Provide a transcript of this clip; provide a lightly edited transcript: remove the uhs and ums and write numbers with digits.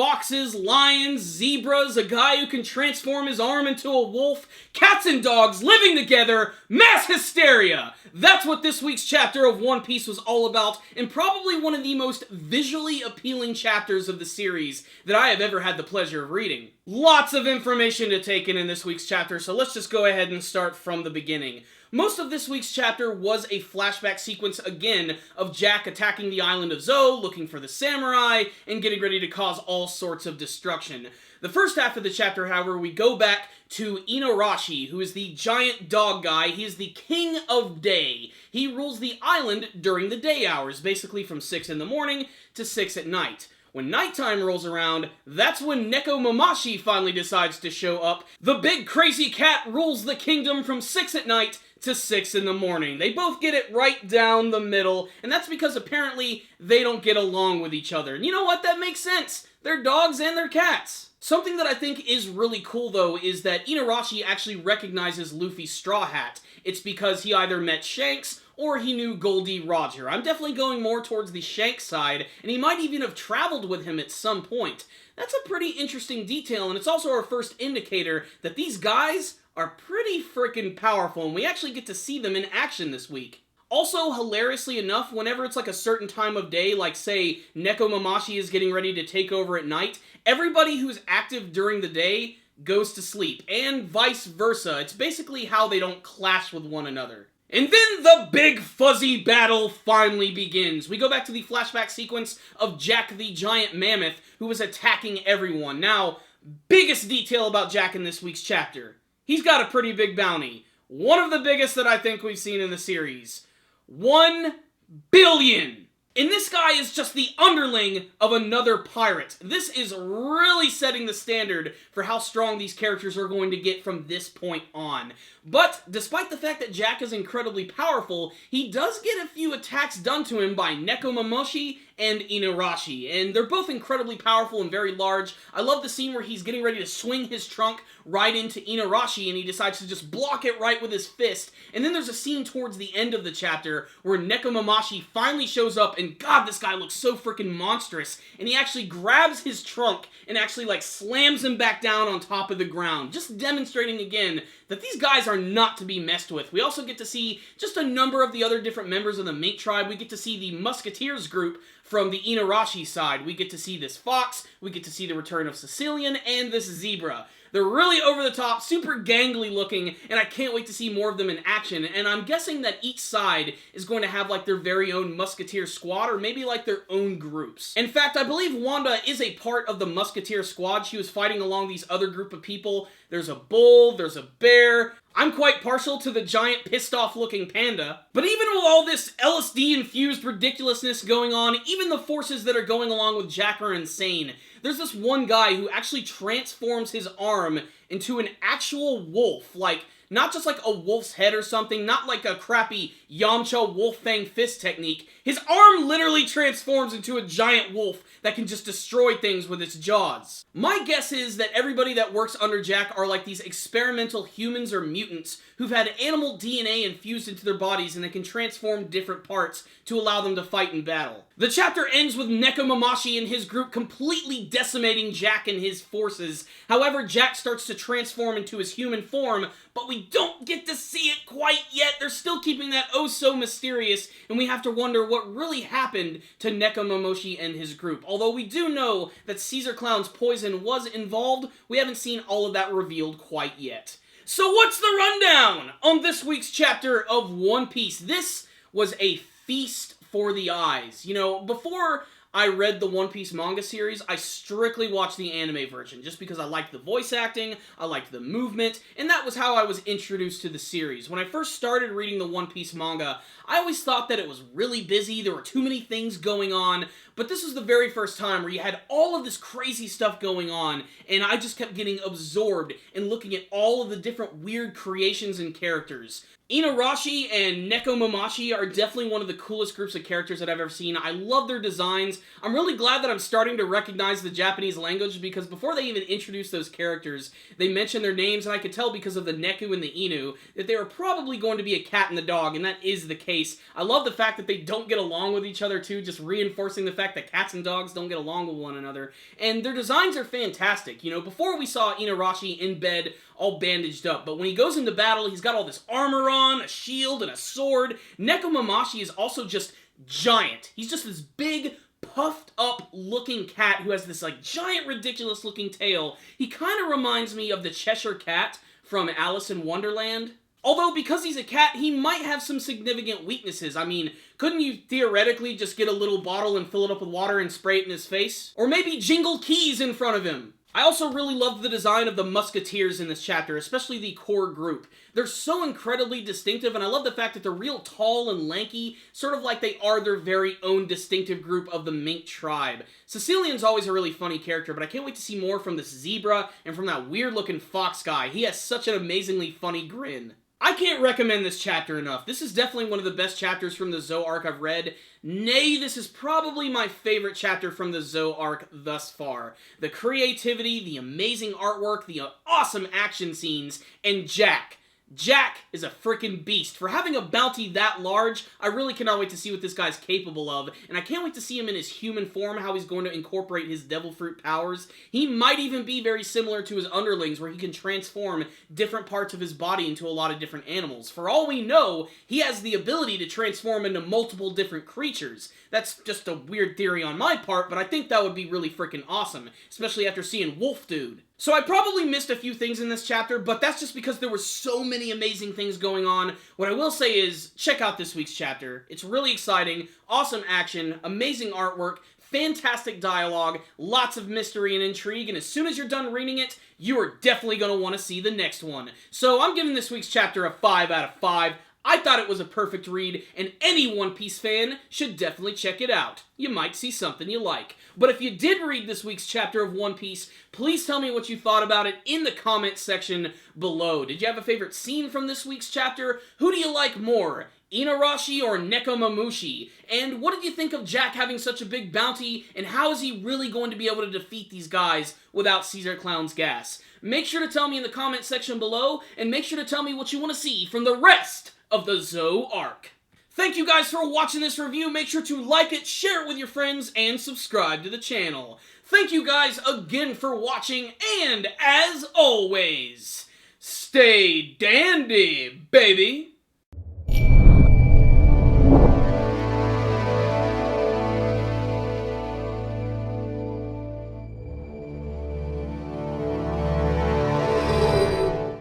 foxes, lions, zebras, a guy who can transform his arm into a wolf, cats and dogs living together, mass hysteria! That's what this week's chapter of One Piece was all about, and probably one of the most visually appealing chapters of the series that I have ever had the pleasure of reading. Lots of information to take in this week's chapter, so let's just go ahead and start from the beginning. Most of this week's chapter was a flashback sequence, again, of Jack attacking the island of Zou, looking for the samurai, and getting ready to cause all sorts of destruction. The first half of the chapter, however, we go back to Inuarashi, who is the giant dog guy. He is the king of day. He rules the island during the day hours, basically from 6 in the morning to 6 at night. When nighttime rolls around, that's when Nekomamushi finally decides to show up. The big crazy cat rules the kingdom from 6 at night to 6 in the morning. They both get it right down the middle, and that's because apparently they don't get along with each other. And you know what? That makes sense. They're dogs and they're cats. Something that I think is really cool, though, is that Inuarashi actually recognizes Luffy's straw hat. It's because he either met Shanks or he knew Goldie Roger. I'm definitely going more towards the Shanks side, and he might even have traveled with him at some point. That's a pretty interesting detail, and it's also our first indicator that these guys are pretty freaking powerful, and we actually get to see them in action this week. Also, hilariously enough, whenever it's like a certain time of day, like say Nekomamushi is getting ready to take over at night, everybody who's active during the day goes to sleep, and vice versa. It's basically how they don't clash with one another. And then the big fuzzy battle finally begins. We go back to the flashback sequence of Jack the Giant Mammoth, who was attacking everyone. Now, biggest detail about Jack in this week's chapter. He's got a pretty big bounty. One of the biggest that I think we've seen in the series. 1 billion! And this guy is just the underling of another pirate. This is really setting the standard for how strong these characters are going to get from this point on. But, despite the fact that Jack is incredibly powerful, he does get a few attacks done to him by Nekomamushi and Inuarashi, and they're both incredibly powerful and very large. I love the scene where he's getting ready to swing his trunk right into Inuarashi, and he decides to just block it right with his fist. And then there's a scene towards the end of the chapter where Nekomamushi finally shows up, and God, this guy looks so freaking monstrous, and he actually grabs his trunk and actually, like, slams him back down on top of the ground, just demonstrating again that these guys are not to be messed with. We also get to see just a number of the other different members of the Mink tribe. We get to see the Musketeers group from the Inuarashi side. We get to see this fox, we get to see the return of Sicilian, and this zebra. They're really over the top, super gangly looking, and I can't wait to see more of them in action. And I'm guessing that each side is going to have like their very own Musketeer squad, or maybe like their own groups. In fact, I believe Wanda is a part of the Musketeer squad. She was fighting along these other group of people. There's a bull, there's a bear. I'm quite partial to the giant pissed off looking panda. But even with all this LSD infused ridiculousness going on, even the forces that are going along with Jack are insane. There's this one guy who actually transforms his arm into an actual wolf, like, not just like a wolf's head or something, not like a crappy Yamcha wolf fang fist technique. His arm literally transforms into a giant wolf that can just destroy things with its jaws. My guess is that everybody that works under Jack are like these experimental humans or mutants who've had animal DNA infused into their bodies, and they can transform different parts to allow them to fight in battle. The chapter ends with Nekomamushi and his group completely decimating Jack and his forces. However, Jack starts to transform into his human form, but we don't get to see it quite yet. They're still keeping that oh so mysterious, and we have to wonder what really happened to Nekomamushi and his group. Although we do know that Caesar Clown's poison was involved, we haven't seen all of that revealed quite yet. So what's the rundown on this week's chapter of One Piece? This was a feast for the eyes. You know, before I read the One Piece manga series, I strictly watched the anime version, just because I liked the voice acting, I liked the movement, and that was how I was introduced to the series. When I first started reading the One Piece manga, I always thought that it was really busy, there were too many things going on, but this was the very first time where you had all of this crazy stuff going on, and I just kept getting absorbed and looking at all of the different weird creations and characters. Inarashi and Nekomamushi are definitely one of the coolest groups of characters that I've ever seen. I love their designs. I'm really glad that I'm starting to recognize the Japanese language, because before they even introduced those characters, they mentioned their names, and I could tell because of the Neku and the Inu that they were probably going to be a cat and the dog, and that is the case. I love the fact that they don't get along with each other too, just reinforcing the fact that cats and dogs don't get along with one another. And their designs are fantastic. You know, before we saw Inarashi in bed, all bandaged up, but when he goes into battle, he's got all this armor on, a shield, and a sword. Nekomamushi is also just giant. He's just this big, puffed up looking cat who has this like giant, ridiculous looking tail. He kind of reminds me of the Cheshire Cat from Alice in Wonderland. Although, because he's a cat, he might have some significant weaknesses. I mean, couldn't you theoretically just get a little bottle and fill it up with water and spray it in his face? Or maybe jingle keys in front of him? I also really loved the design of the Musketeers in this chapter, especially the core group. They're so incredibly distinctive, and I love the fact that they're real tall and lanky, sort of like they are their very own distinctive group of the mink tribe. Sicilian's always a really funny character, but I can't wait to see more from this zebra and from that weird-looking fox guy. He has such an amazingly funny grin. I can't recommend this chapter enough. This is definitely one of the best chapters from the Zou arc I've read. Nay, this is probably my favorite chapter from the Zou arc thus far. The creativity, the amazing artwork, the awesome action scenes, and Jack. Jack is a freaking beast. For having a bounty that large, I really cannot wait to see what this guy's capable of, and I can't wait to see him in his human form, how he's going to incorporate his devil fruit powers. He might even be very similar to his underlings, where he can transform different parts of his body into a lot of different animals. For all we know, he has the ability to transform into multiple different creatures. That's just a weird theory on my part, but I think that would be really freaking awesome, especially after seeing Wolf Dude. So I probably missed a few things in this chapter, but that's just because there were so many amazing things going on. What I will say is, check out this week's chapter. It's really exciting, awesome action, amazing artwork, fantastic dialogue, lots of mystery and intrigue, and as soon as you're done reading it, you are definitely going to want to see the next one. So I'm giving this week's chapter a 5 out of 5. I thought it was a perfect read, and any One Piece fan should definitely check it out. You might see something you like. But if you did read this week's chapter of One Piece, please tell me what you thought about it in the comments section below. Did you have a favorite scene from this week's chapter? Who do you like more, Inarashi or Nekomamushi? And what did you think of Jack having such a big bounty, and how is he really going to be able to defeat these guys without Caesar Clown's gas? Make sure to tell me in the comments section below, and make sure to tell me what you want to see from the rest of the Zou arc. Thank you guys for watching this review. Make sure to like it, share it with your friends, and subscribe to the channel. Thank you guys again for watching, and as always, stay dandy, baby!